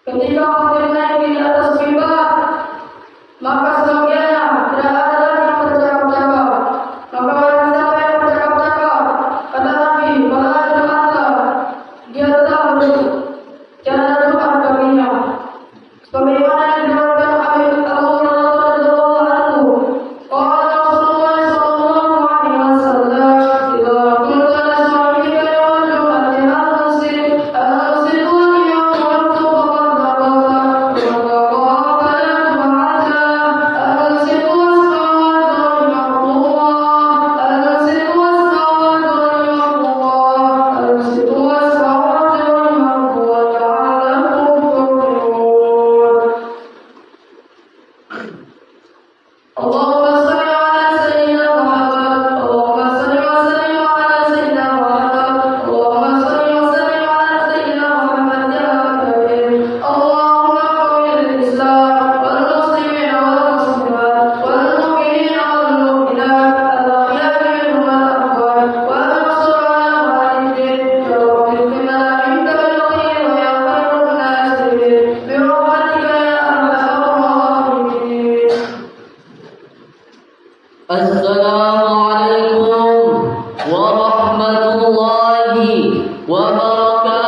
Ketika khatir naik di atas mimbar, maka sebagiannya tidak ada lagi yang bercakap-cakap. Maka barang siapa yang bercakap-cakap, kata Nabi, pada hari Jumat, dia tetap duduk, jangan ada tempat baginya. Sebagaimana yang diriwayatkan Abu Hurairah radhiyallahu anhu, qala Rasulullah sallallahu alaihi wasallam, "Idza qulta asma'ika yawma al-jum'ati al-muslim al-yawma Assalamualaikum warahmatullahi wabarakatuh.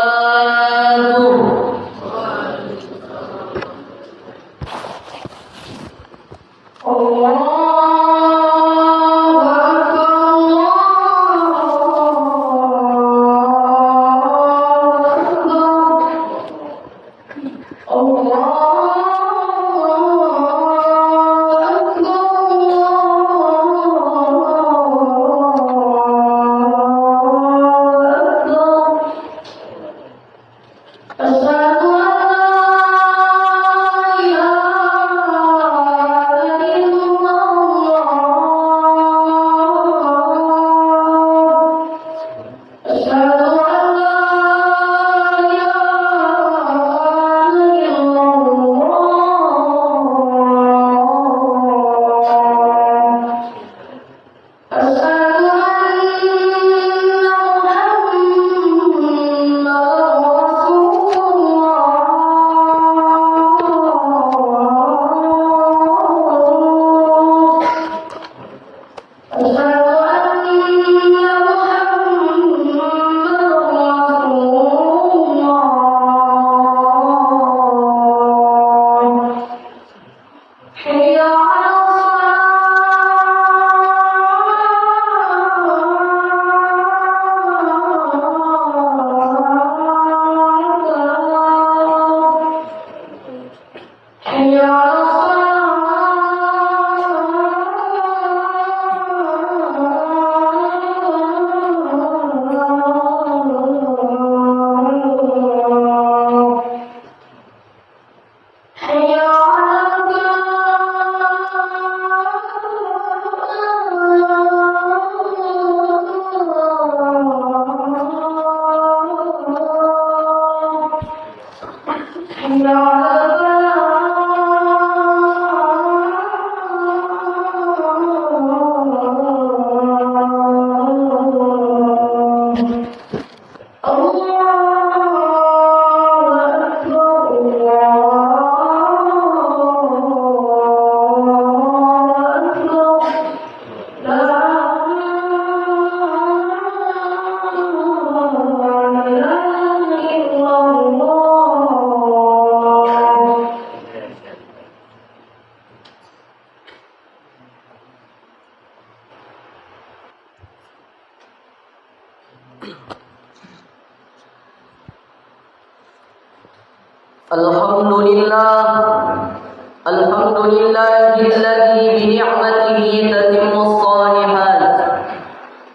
Alhamdulillahilladzi bini'matihi tatimmus shalihat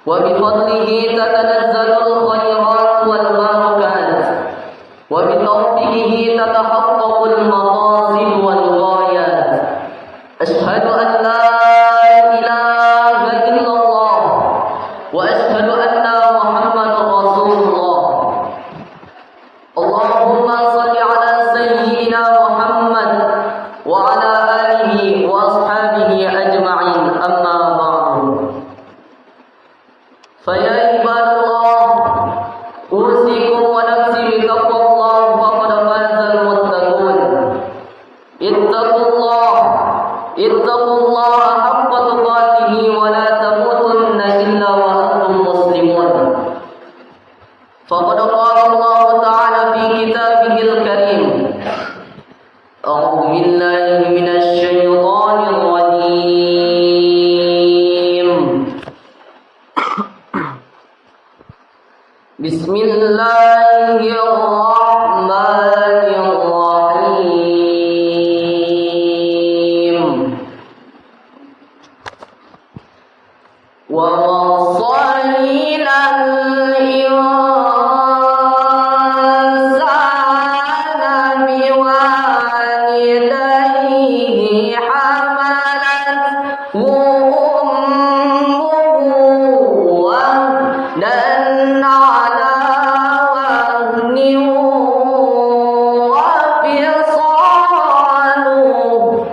wa bifadlihi tatanazzalul khairat wal barakat wa bitawfiqihi tatahaqqaqul maqasid wal ghayat. Ashhadu an la ilaha illallah wa ashhadu anna Muhammadar Rasulullah. Allahumma shalli ala sayyidina Muhammad wa ala alihi wa ashabihi ajma'in, amma فقد قال الله تعالى في كتابه الكريم أعوذ بالله من الشيطان الرجيم بسم الله الرحمن الرحيم ووصينا الإنسان بوالديه حملته أمه وهنا على وهن وفصاله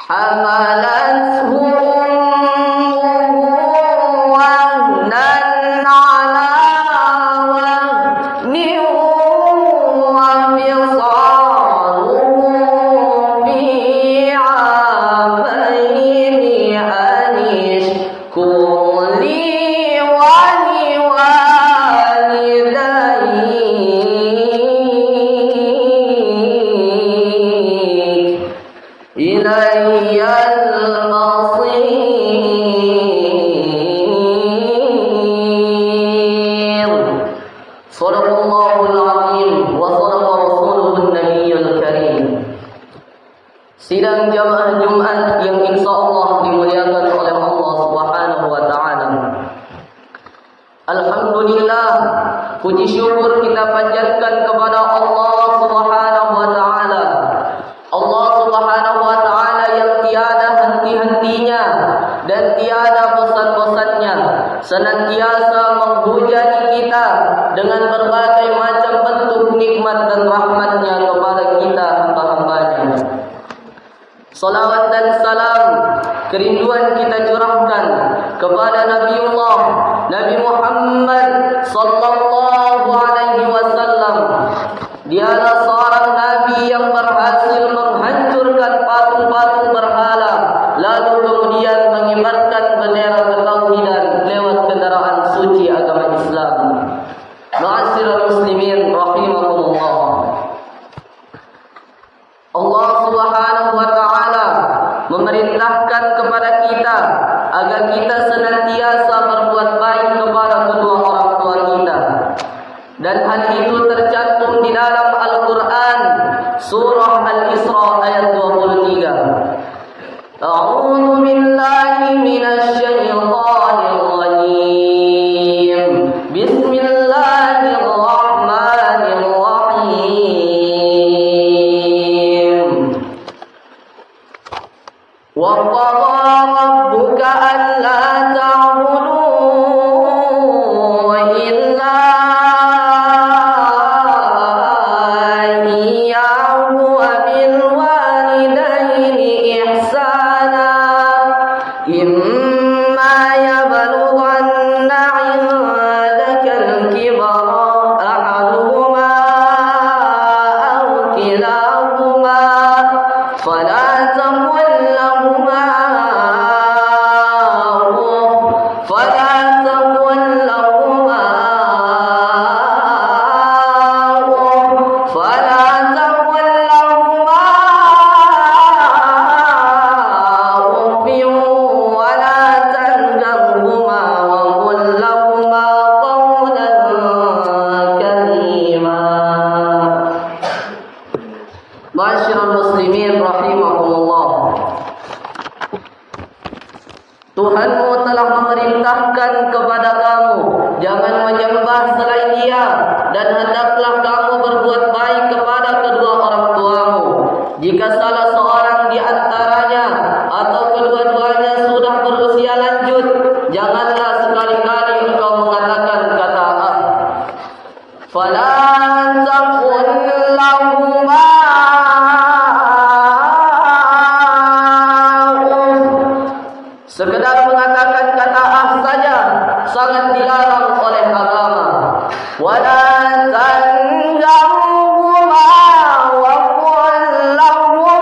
حملته أمه وهنا على وهن وفصاله في عامين أن اشكر لي ولوالديك إلي المصير صدق الله العظيم وصدق رسوله النبي الكريم. Sidang jamaah Jumat yang insya Allah dimuliakan oleh Allah Subhanahu wa Ta'ala. Alhamdulillah, puji syukur kita panjatkan kepada Allah Subhanahu wa Ta'ala. Allah Subhanahu wa Ta'ala yang tiada henti-hentinya dan tiada bosan-bosannya, senantiasa menghujani kita dengan berbagai macam bentuk nikmat dan rahmatnya kepada kita hamba-hambanya. Salawat dan salam kerinduan kita curahkan kepada Nabiullah Nabi Muhammad sallallahu alaihi wasallam. Dialah seorang nabi yang berhasil menghancurkan patung-patung berhala, lalu kemudian mengibarkan bendera ketauhidan lewat kendaraan suci agama Islam. Ma'asyiral muslimin rahimakumullah. Allah Subhanahu wa Ta'ala memerintahkan kepada kita agar kita senantiasa berbuat baik kepada kedua orang tua kita. Dan hal itu tercantum di dalam Al-Quran surah Al-Isra ayat 23. A'udzu billahi minasy syaithanir rajim. Bismillahirrahmanirrahim. Wa qadha rabbuka alla ta'budu illa إما يبلغن عندك الكبر أحدهما أو كلاهما فلا تقل لهما Ma'asyiral muslimin rahimakumullah. Tuhanmu telah memerintahkan kepada kamu, jangan menyembah selain Dia, dan hendaklah kamu berbuat baik kepada kedua orang tuamu. Jika salah seorang di antaranya atau kedua-duanya sudah berusia lanjut, janganlah sekali-kali engkau mengatakan kata ah. Fala taqul lahuma sekedar mengatakan kata ah saja sangat dilarang oleh agama. Wala tanharhuma wa qul lahuma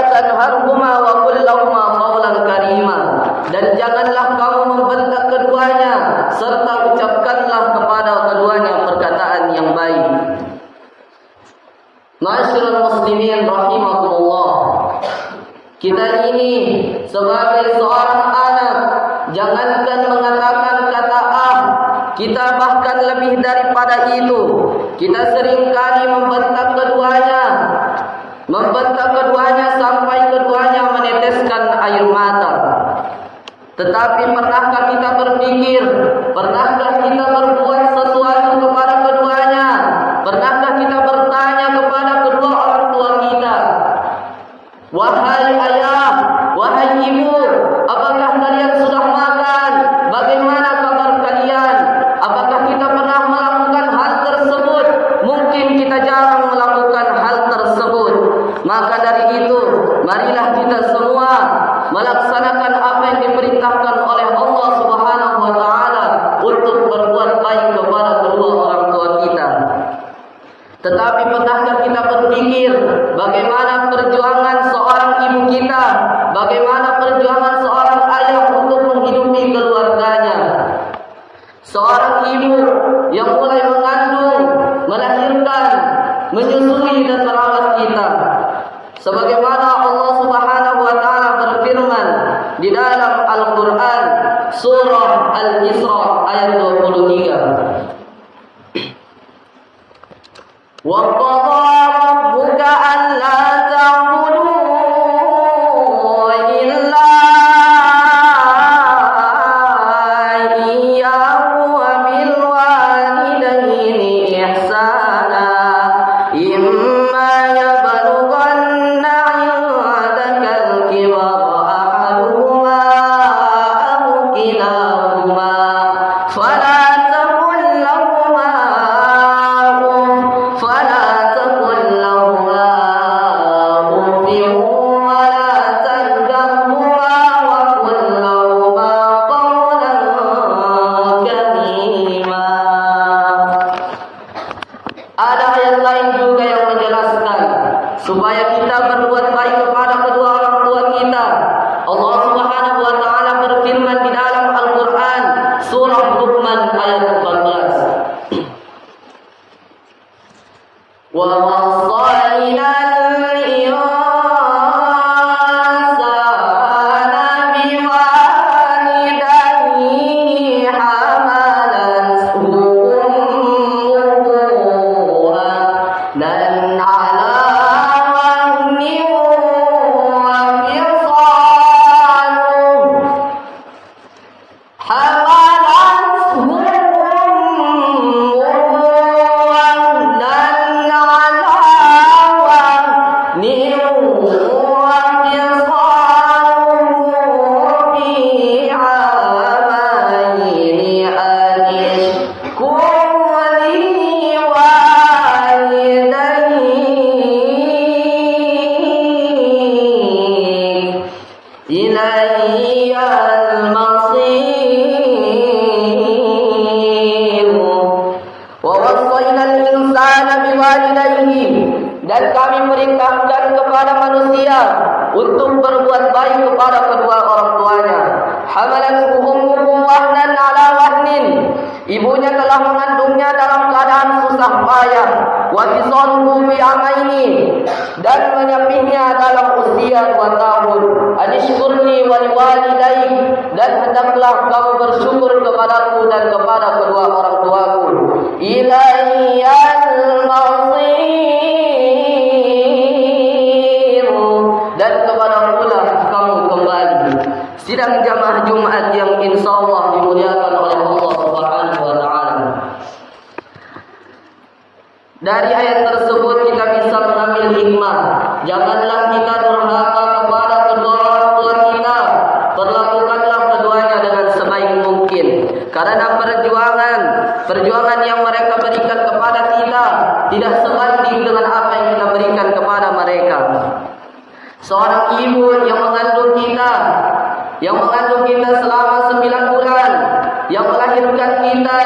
tanharhuma wa qul lahumā qawlan karīmā. Dan janganlah kamu membentak keduanya serta ucapkanlah kepada keduanya perkataan yang baik. Ma'asyiral muslimin rahimakumullah. Kita ini sebagai seorang anak, jangankan mengatakan kata kita bahkan lebih daripada itu. Kita seringkali membentak keduanya sampai keduanya meneteskan air mata. Tetapi pernahkah kita berpikir, pernahkah kita berbuat sesuatu kepada keduanya? Pernahkah kita bertanya kepada kedua orang tua kita? Wahai ayah, wahai ibu, apakah kalian sudah makan? Bagaimana kabar kalian? Apakah kita pernah melakukan hal tersebut? Mungkin kita jarang melakukan hal tersebut. Maka dari itu, marilah kita semua melaksanakan apa yang diperintahkan oleh Allah Subhanahu wa taala untuk berbuat baik kepada kedua orang tua kita. Tetapi pernahkah kita berpikir bagaimana perjuangan seorang ibu kita, bagaimana perjuangan seorang ayah untuk menghidupi keluarganya? Seorang ibu yang mulai mengandung, melahirkan, menyusui dan merawat kita. Sebagaimana Allah Subhanahu wa taala berfirman di dalam Al-Qur'an surah Al-Isra ayat 23. Wa qadha rabbuka alla ta'budu illa iyyahu wa bil walidayni ihsana imma yablughanna 'indaka al-kibara ahaduhuma aw kilahuma fala supaya kita berbuat baik kepada kedua orang tua kita. Allah Subhanahu wa taala berfirman di dalam Al-Qur'an surah Luqman ayat 14. Wa wasaina al-insana biwalidayhi hamalathu ummuhu dan ala ilayyal masir. Wa wasainal insana biwalidayhi, dan kami perintahkan kepada manusia untuk berbuat baik kepada kedua orang tuanya. Hamalathu ummuhu wahnan ala wahnin, ibunya telah mengandungnya dalam keadaan susah payah. Wa fisaluhu fi amaini, dan menyapihnya dalam usia 2 tahun. Anishkurni wa liwalidayk, dan hendaklah kamu bersyukur kepadaku dan kepada kedua orang tuaku. Ilayyal masir, dan kepadakulah kamu kembali. Sidang jamaah Jumat yang insyaallah dimuliakan oleh Allah Subhanahu wa taala. Dari ayat tersebut kita bisa mengambil hikmah. Janganlah kita durhaka kepada kedua orang tua kita. Perlakukanlah keduanya dengan sebaik mungkin. Karena perjuangan yang mereka berikan kepada kita tidak sebanding dengan apa yang kita berikan kepada mereka. Seorang ibu yang mengandung kita selama 9 bulan, yang melahirkan kita,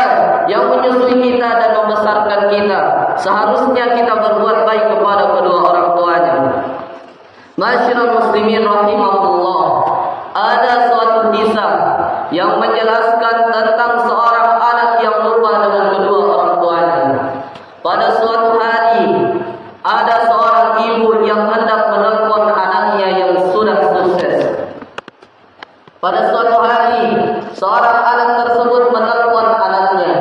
yang menyusui kita dan membesarkan kita, seharusnya kita berbuat baik kepada kedua orang tuanya. Masyaallah muslimin rahimahullah, ada suatu kisah yang menjelaskan tentang seorang anak yang lupa dengan kedua orang tuanya. Pada suatu hari, ada seorang ibu yang hendak menelpon anaknya yang sudah sukses. Pada suatu hari, seorang anak tersebut menelpon anaknya.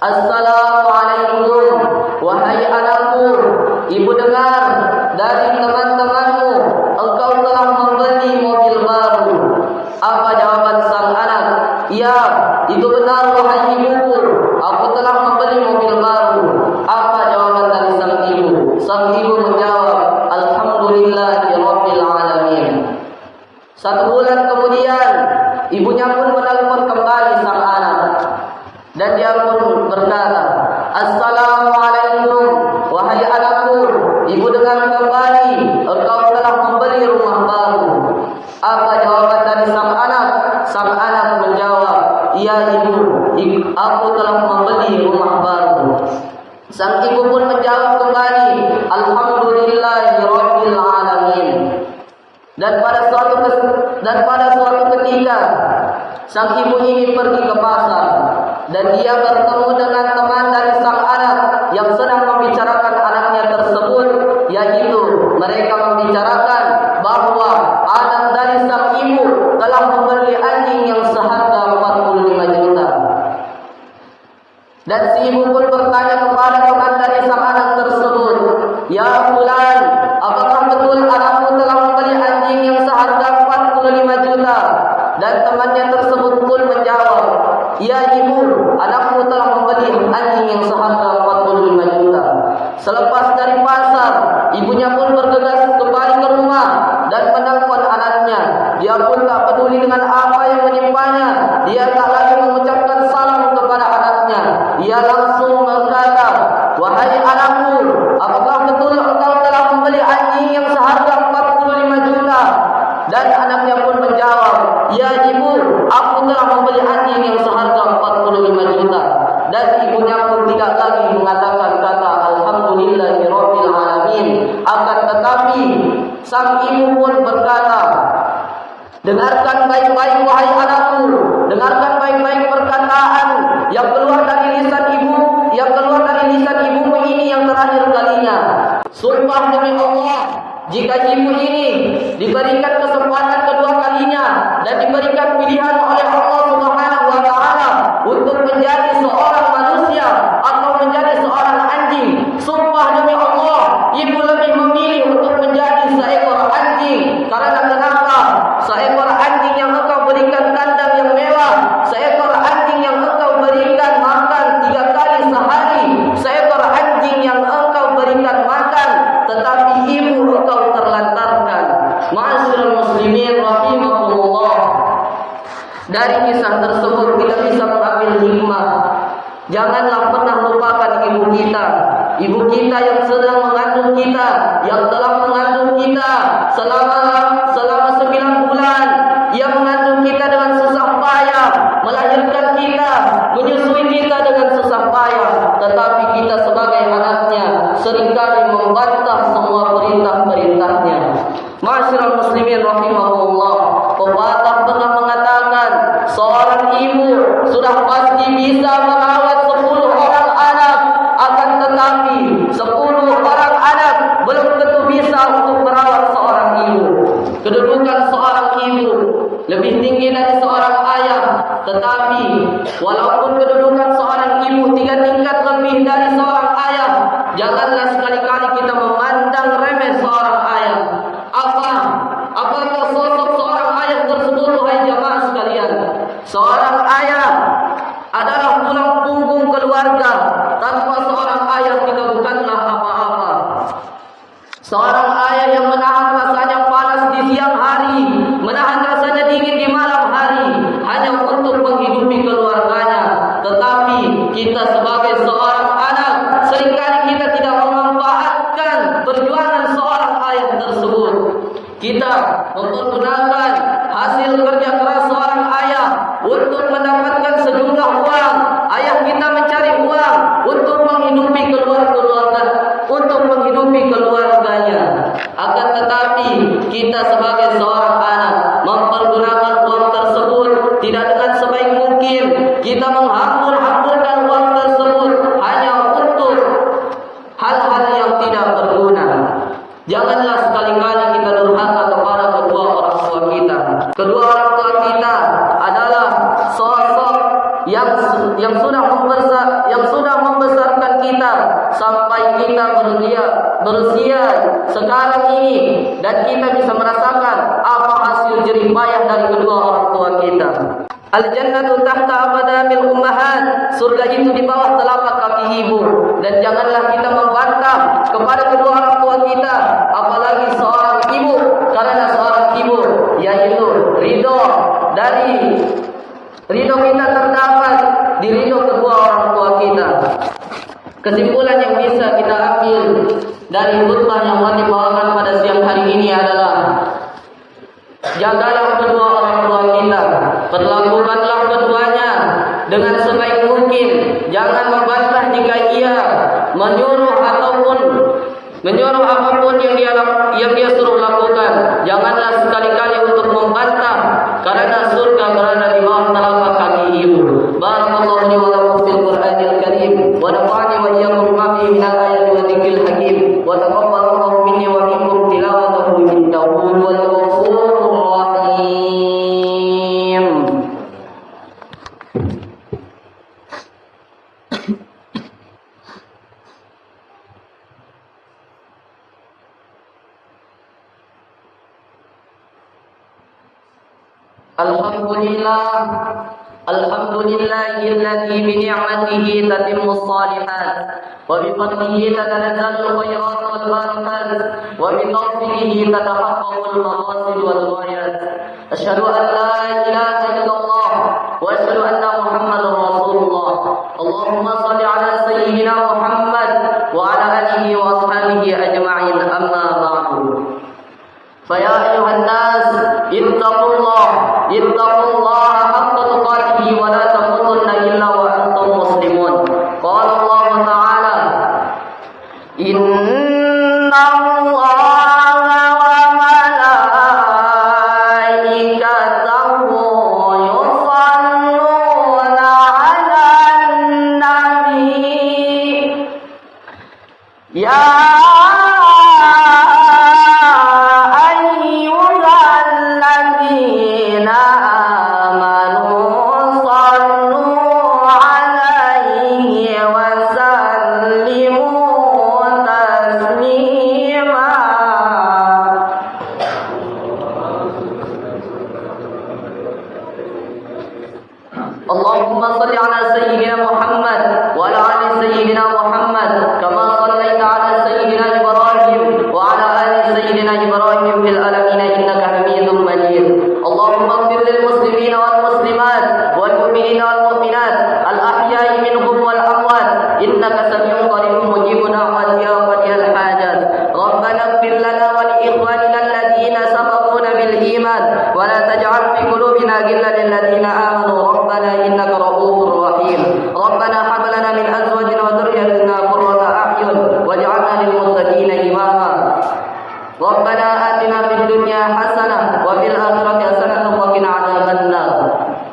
Assalamualaikum, wahai anakku, ibu dengar dari teman-temanmu engkau telah membeli mobil baru. Apa jawaban sang anak? Ya, itu benar wahai ibuku, aku telah membeli mobil baru. Apa jawaban dari sang ibu? Sang ibu menjawab, Alhamdulillahirabbil alamin. 1 bulan kemudian, ibunya pun menelpon kembali sang anak. Dan dia pun berkata, Assalamualaikum, wahai anakku, ibu dengar kembali engkau telah membeli rumah baru. Apa jawaban dari sang anak? Sang anak menjawab, iya ibu, aku telah membeli rumah baru. Sang ibu pun menjawab kembali, Alhamdulillahirabbil alamin. Dan pada suatu ketika, sang ibu ini pergi ke pasar dan dia bertemu dengan teman dari sang anak yang sedang membicarakan anaknya tersebut, yaitu mereka membicarakan bahwa anak dari sang ibu telah membeli anjing yang seharga 45 juta. Dan si ibu pun bertanya kepada teman dari sang anak tersebut, ya fulan, apakah betul anakmu telah membeli anjing yang seharga 45 juta? Dan temannya tersebut pun menjawab, ya ibu, anakmu telah membeli anjing yang seharga 45 juta. Selepas dari pasar, ibunya pun bergegas kembali ke rumah dan menelpon anaknya. Dia pun tak peduli dengan apa yang menimpanya. Dia tak lagi mengucapkan salam kepada anaknya. Dia langsung berkata, wahai anakku, apakah betul engkau telah membeli anjing yang seharga 45 juta? Dan anaknya pun menjawab, ya ibu, aku telah membeli anjing yang seharga 45 juta. Dan ibunya pun tidak lagi mengatakan kata Alhamdulillahirabbil alamin. Akan tetapi sang ibu pun berkata, dengarkan baik-baik wahai anakku, dengarkan baik-baik perkataan yang keluar dari lisan ibumu ini yang terakhir kalinya. Sumpah demi Allah, jika ibu ini diberikan kesempatan kedua kalinya dan diberikan pilihan oleh Allah Subhanahu wa taala untuk menjadi seorang manusia atau menjadi seorang anjing, sumpah demi Allah, ibu lebih memilih untuk menjadi seekor anjing. Karena kenapa? Seekor anjing yang engkau berikan kandang yang mewah, seekor anjing yang engkau berikan makan 3 kali sehari, seekor anjing yang engkau berikan makan, tetapi ibu engkau terlantarkan. Ma'asyiral muslimin rahimahullah. Dari kisah tersebut kita bisa mengambil hikmah. Janganlah pernah lupakan ibu kita. Ibu kita yang sedang mengandung kita, yang telah mengandung kita selama 9 bulan. Ia mengandung kita dengan susah payah, melahirkan kita, menyusui kita dengan susah payah. Tetapi kita sebagai anaknya seringkali membantah semua perintah-perintahnya. Ma'asyiral muslimin rahimahullah. Pepatah pernah mengatakan, seorang ibu sudah pasti bisa merawat 10 orang anak, akan tetapi 10 orang anak belum tentu bisa untuk merawat seorang ibu. Kedudukan seorang ibu lebih tinggi dari seorang ayah, tetapi walaupun kedudukan seorang ibu 3 tingkat lebih dari seorang ayah, janganlah sekali-kali kita memandang remeh seorang ayah. Apakah sosok seorang ayah tersebut, wahai jamaah sekalian? Seorang ayah adalah tulang punggung keluarga. Tanpa seorang ayah kita bukanlah apa-apa. Seorang ayah yang menahan rasanya panas di siang hari, menahan rasanya dingin di malam hari, hanya untuk menghidupi keluarganya. Tetapi kita sebagai seorang anak, seringkali kita tidak memanfaatkan perjuangan seorang ayah tersebut. Kita mempergunakan hasil kerja keras seorang ayah untuk mendapatkan sejumlah uang. Ayah kita mencari uang untuk menghidupi keluarganya. Akan tetapi kita sebagai seorang anak mempergunakan uang tersebut tidak dengan sebaik mungkin. Kita menghambur-hamburkan uang tersebut hanya untuk hal-hal yang tidak berguna. Janganlah sekali-kali kita durhaka kepada kedua orang tua kita. Kedua orang tua kita adalah sosok yang sudah membesarkan kita sampai kita berusia sekarang ini, dan kita bisa merasakan apa hasil jerih payah dari kedua orang tua kita. Al-jannatu tahta aqdamil ummahat. Surga itu di bawah telapak kaki ibu. Dan janganlah kita membantah kepada kedua orang tua kita, apalagi seorang ibu, karena seorang ibu yaitu ridho kita terdapat di ridho kedua orang tua kita. Kesimpulan yang bisa kita ambil dari khutbah yang kami bawakan pada siang hari ini adalah jagalah kedua orang tua kita, perlakukanlah keduanya dengan sebaik mungkin. Jangan membantah jika ia menyuruh apapun yang dia suruh lakukan. Janganlah sekali-kali untuk membantah, karena surga berada di bawah telapak kaki ibu. Barakallahu li wa lakum fil Qur'anil Karim wa nafa'ani wa iyyakum bima fihi minal ayati wa dzikril hakim wa taqabbalallahu minni wa minkum tilawatahu innahu huwal ghafurur rahim. Alhamdulillahilladzi bi ni'matihi tatimmu shalihat wa bi fadlihi tatanazzalu khairat wal barakat wa bi tawfiqihi tatahaqqaqu al maqasid wal ghayat. Asyhadu an la ilaha illallah wa asyhadu anna Muhammadar Rasulullah. Allahumma shalli ala sayyidina Muhammad wa ala alihi wa ashabihi ajma'in, amma ba'du. Fa ya ayuhan nas ittaqullaha haqqa tuqatih wa la tamutunna illa wa antum muslimun. Qala Allah Ta'ala, inna Allaha wa malaikatahu yusalluna 'alan nabi ya Allahumma salli ala sayyidina Muhammad wa ala ali sayyidina Muhammad kama sallaita ala sayyidina Ibrahim wa ala ali sayyidina Ibrahim fil alamin innaka Hamidum Majid. Allahumma ighfir lil muslimina wal muslimat wal mu'minina wal mu'minat al ahya'i minhum wal amwat innaka sami'un qaribun mujibun da'wat ya qadiyal hajat. Rabbana ighfir lana wa li ikhwanina alladhina sabaquna bil iman wa la taj'al fi qulubina ghillan lil ladzina amanu ربنا إنك رؤوف رحيم. ربنا هب لنا من أزواجنا وذرياتنا قرة أعين واجعلنا للمتقين إماما. ربنا آتنا في الدنيا حسنة وفي الآخرة حسنة وقنا عذاب النار.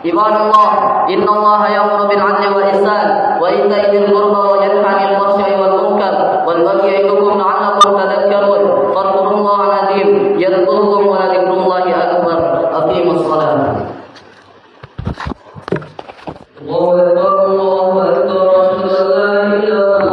عباد الله إن الله يأمر بالعدل والإحسان وإيتاء ذي القربى وينهى عن الفحشاء والمنكر والبغي يعظكم لعلكم تذكرون. فاذكروا الله العظيم يذكركم ولذكر الله أكبر. أقيموا الصلاة. الله أكبر الله أكبر أشهد أن لا إله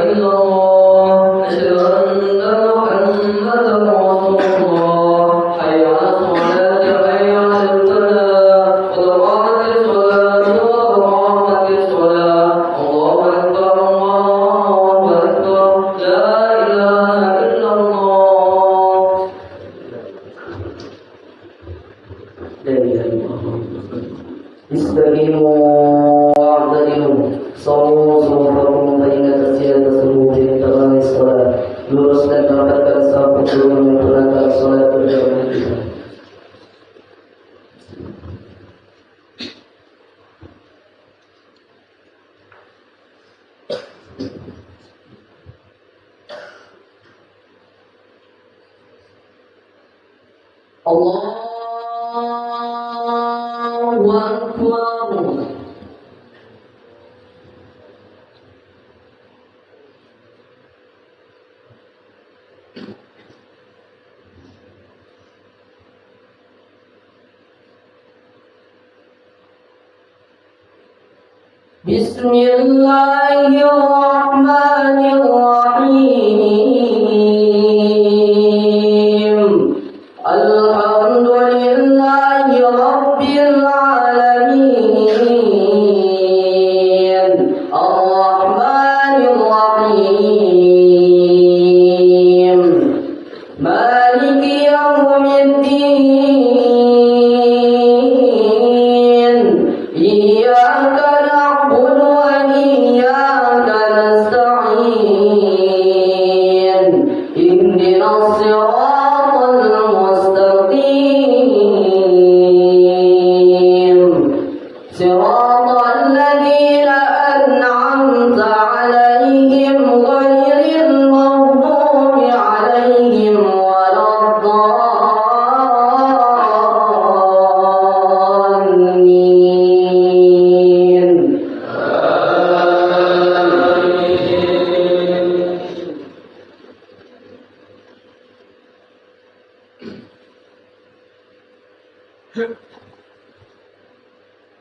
إلا الله أشهد أن محمدا رسول الله حي على الصلاة حي على الفلاح قد قامت الصلاة قد قامت الصلاة. الله أكبر الله أكبر لا إله إلا الله. لا إله إلا الله. استقيموا واعتدلوا صوموا صومكم فإن تسير تسلوا في تمام الصلاة. lurus dan mendapatkan sahur sebelum melaksanakan salat berjamaah. Allahu Akbar. Bismillahirrahmanirrahim. Alhamdulillahi rabbil alamin. Ar-Rahmanir Rahim. Maliki yaumiddin. Iyyaka na'budu wa iyyaka nasta'in. Ihdinas siratal mustaqim. Siratal ladzina an'amta 'alaihim ghairil maghdubi 'alaihim waladdallin.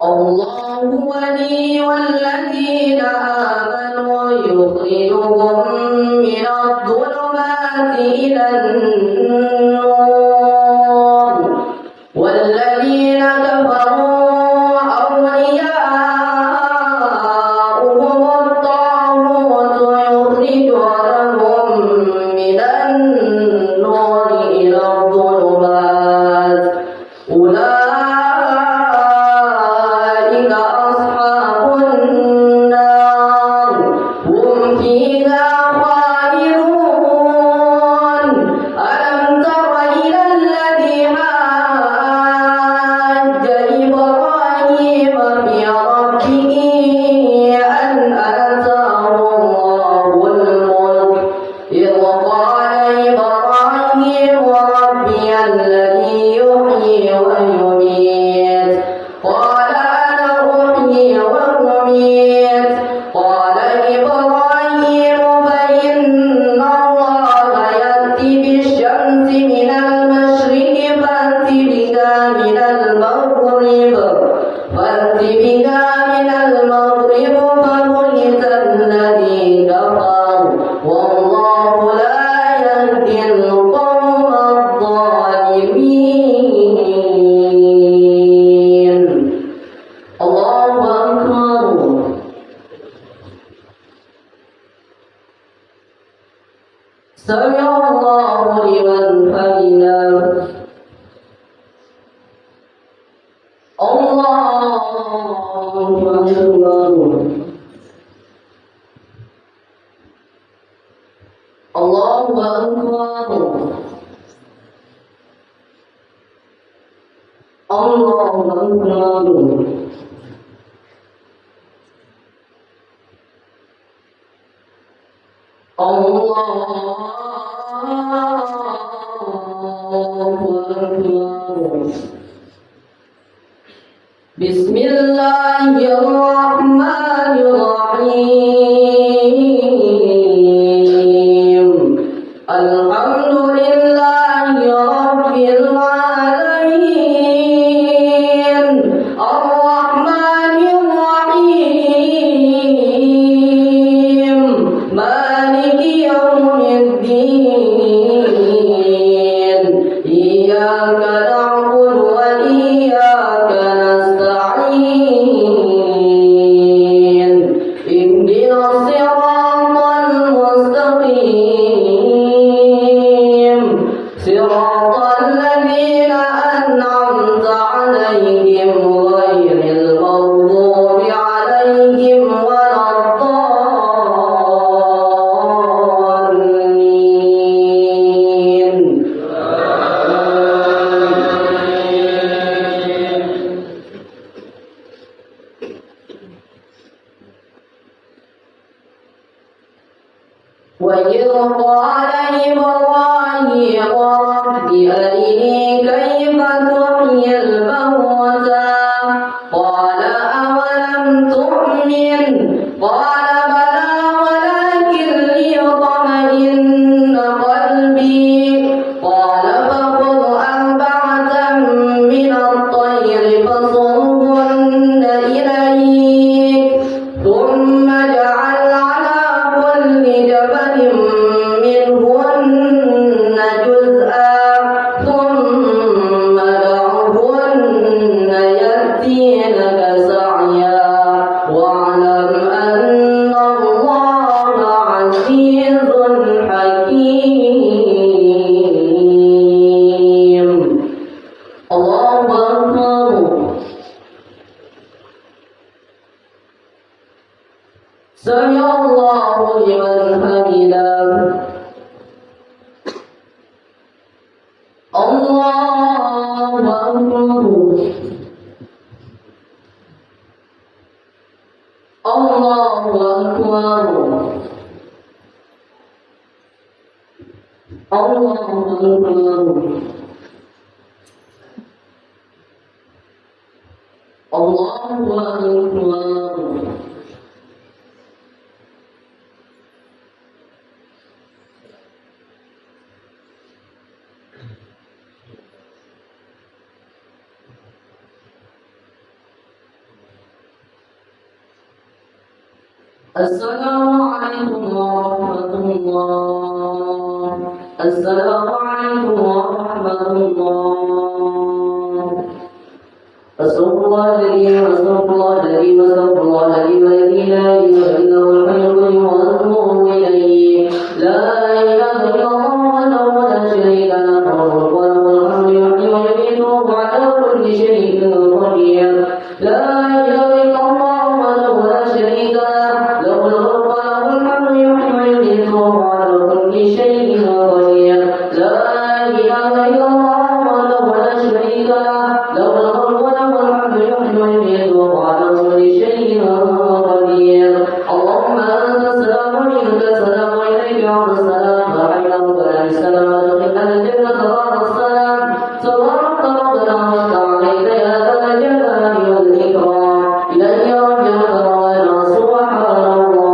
الله ولي الذين آمنوا يخرجهم من الظلمات إلى النور والذين كفروا أولياؤهم الطاغوت يخرجونهم من النور إلى الظلمات أولئك أصحاب النار هم فيها خالدون. ألم تر إلى الذي حاج إبراهيم في ربه أن آتاه الله الملك إذ قال إبراهيم ربي الذي يحيي ويميت قال أنا أحيي وأميت قال إبراهيم فإن الله يأتي بالشمس من المشرق فأت بها من المغرب فبهت الذي كفر والله لا يهدي القوم الظالمين. الله أكبر. سمع الله لمن حمده. الله أكبر. الله أكبر. الله أكبر. بسم الله الرحمن الرحيم. الحمد لله رب العالمين. الرحمن الرحيم. مالك يوم الدين. إياك نعبد وإياك نستعين. اهدنا الصراط المستقيم. صراط الذين أنعمت عليهم غير المغضوب عليهم ولا الضالين. وإذ قال إبراهيم الحقيق رب أرني كيف تحيي الموتى قال أولم تؤمن قال بلى ولكن ليطمئن قلبي قال فخذ أربعة من الطير فصرهن إليك ثم اجعل على كل جبل منهن جزءا ثم دعهن يأتينك سعيا واعلم أن الله عزيز حكيم. الله أكبر. سمع الله لمن حمده. الله أكبر. الله أكبر. الله أكبر. الله أكبر. السلام عليكم ورحمة الله. السلام عليكم ورحمة الله. أستغفر الله الذي وأستغفر الله الذي وأستغفر الله الذي لا إله إلا هو الحي القيوم وأتوب إليه. لا إله إلا الله وحده لا شريك له له الملك وله الحمد يحيي ويميت وهو على كل شيء قدير. لا إله إلا الله وحده لا شريك له له الملك وله الحمد يحيي ويميت وهو على كل شيء قدير. لا إله إلا الله وحده لا شريك له له الملك وله الحمد يحيي ويميت وهو على كل شيء قدير. اللهم أنت السلام ومنك السلام وإليك يعود السلام لا حول ولا السلام وادخلنا الجنة دار السلام. تبارك ربنا وتعالى يا ذا الجلال والإكرام. إليه رجعت ربنا سبحان الله.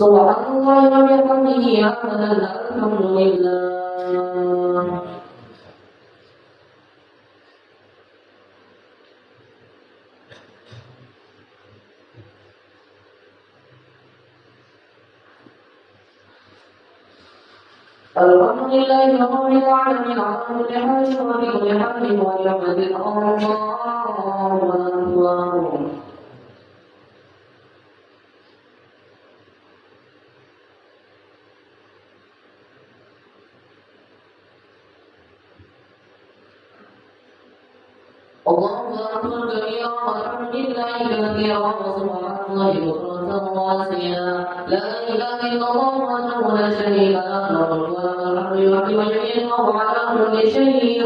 سبحان الله وبحمده عدد الحمد لله. الحمد لله رب العالمين على كل حال وفي كل حال ونعمة الله أكبر. الله أكبر كبيرا والحمد لله كثيرا وسبحان الله بكرة واسعا. لا إله إلا الله وحده لا شريك له له الملك وله الحمد يحيي ويميت وهو على كل شيء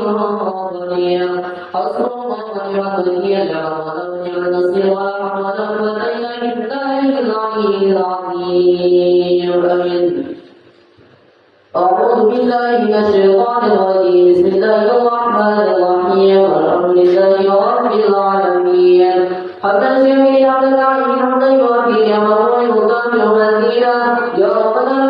قدير. حسبنا الله ونعم الوكيل ونعم النصير ولا حول ولا قوة إلا بالله العلي العظيم. آمين. أعوذ بالله من الشيطان الرجيم. بسم الله الرحمن الرحيم. الحمد لله رب العالمين. حتى الشيء حتى العين حتى يوفي يوم يغفر مزيدا. يا ربنا